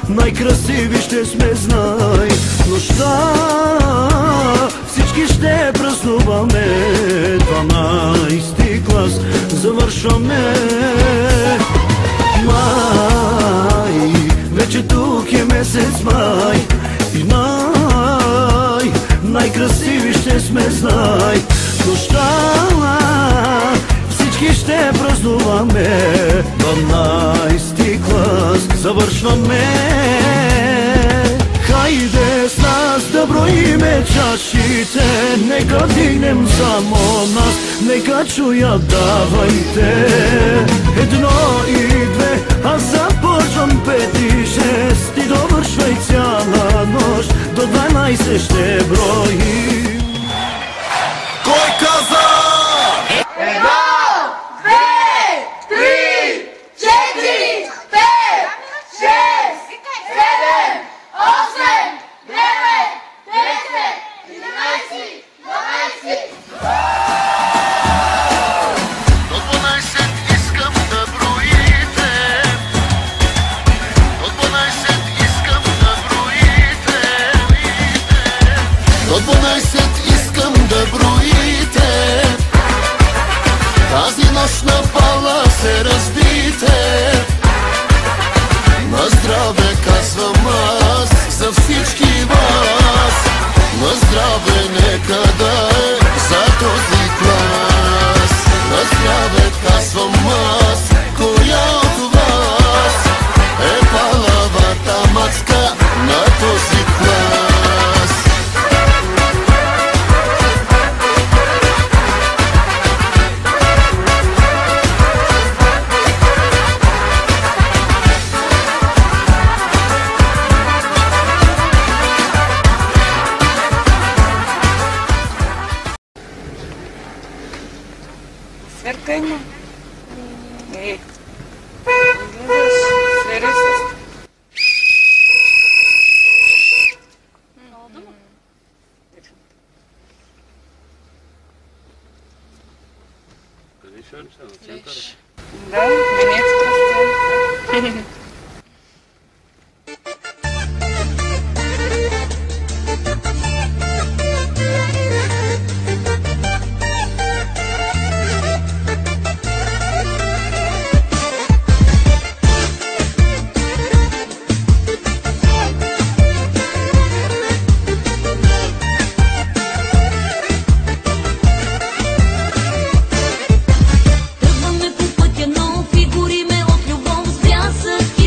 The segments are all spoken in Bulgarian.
Най-красиви ще сме, знай. Нощта всички ще празнуваме, 12-ти клас завършваме. Май, вече тук е месец май. И най-красиви ще сме, знай. Нощта всички ще празнуваме, 12-ти клас завършваме. Хайде с нас да броиме чашите, нека вдигнем само нас, нека чуят, давайте. 1 и 2, аз започвам 5 и 6, и довършвай цяла нощ, до 12 ще броим. Кой каза? 1, 2, 3, 4, 5, 6, 7, 8, 9, 10, 11, 12. До 12 искам да броите. До 12 искам да броите. До 12 искам да броите. Тази нощ на бала се разбите. На здраве казвам аз за всички вас. На здраве нека да е за този клас. На здраве казвам аз, коя от вас е палавата мацка на този клас. Сверка има. Излизаш, свери се. Лиш. Да, Венецка сцена. Тръгваме по пътя, но фигуриме от любов с блясък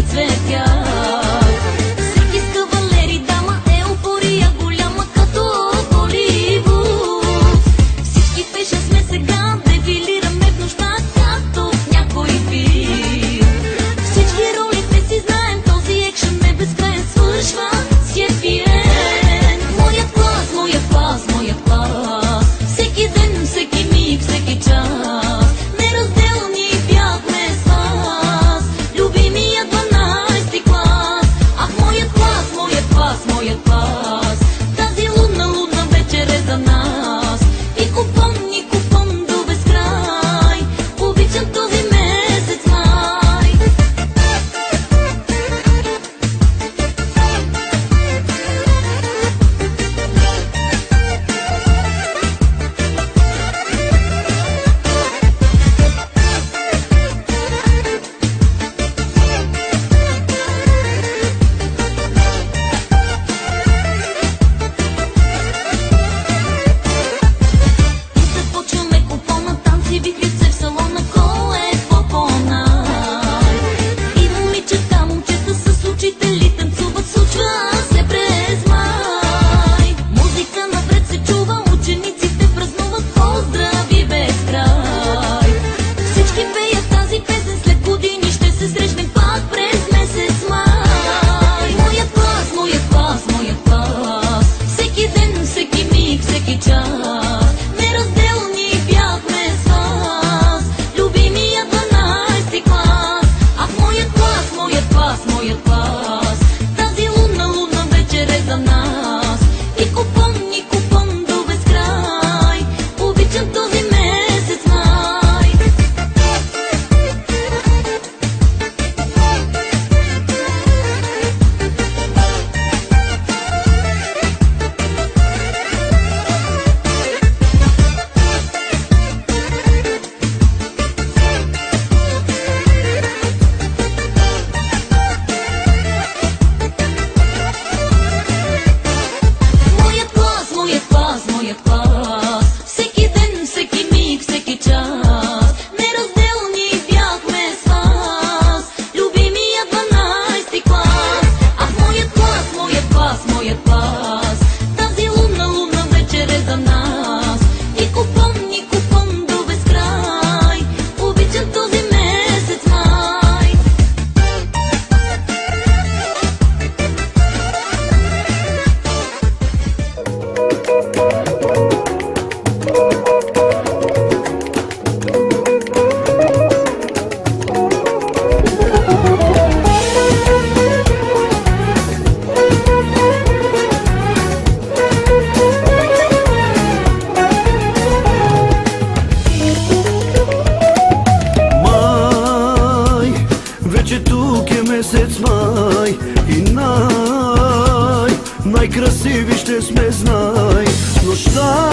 най-красиви ще сме, знай. Нощта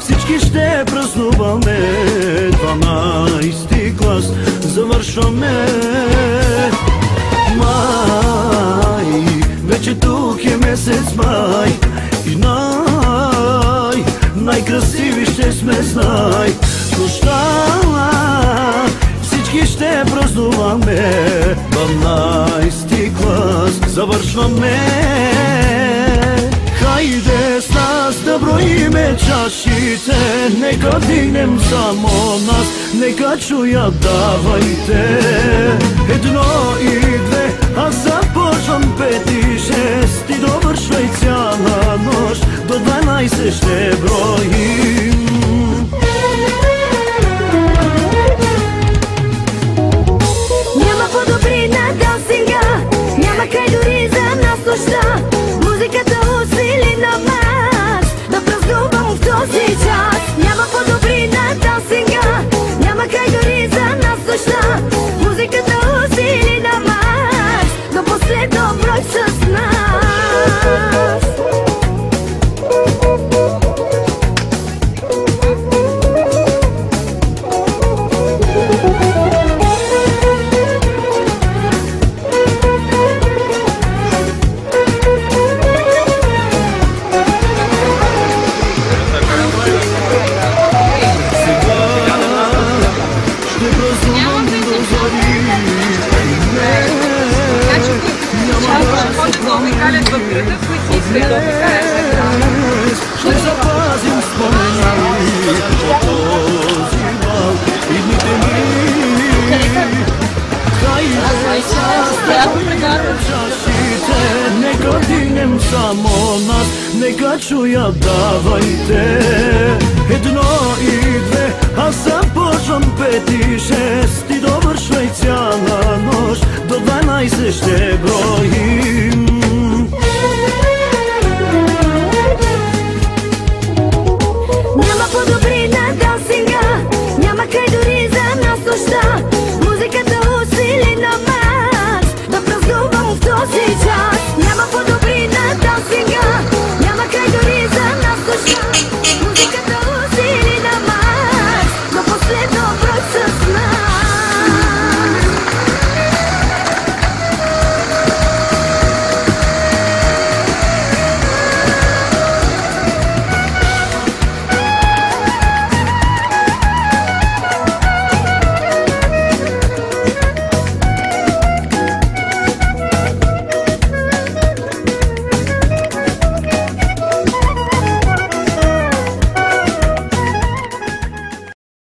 всички ще празнуваме, 12 клас завършваме. Май, вече тук е месец май и най-красиви ще сме, знай. Нощта всички ще празнуваме, 12 клас завършваме. Хайде с нас да броиме чашите, нека вдигнем само нас, нека чуят, давайте. 1 и 2, аз започвам 5 и 6 и довършвай цяла нощ, до 12 ще броим. Няма по-добри на дансинга, няма край дори за нас нощта. Музиката усили на нас да празнувам в този час. Няма по-добри на дансинга, няма край дори за нас нощта. Музиката усили на нас до последно брой с нас. Ще запазим спомени от този бал и дните ми. Хайде с нас да броиме чашите, нека вдигнем само нас, нека чуят, давайте. 1 и 2, аз започвам 5 и 6 и довършвай цяла нощ, до 12 ще броим.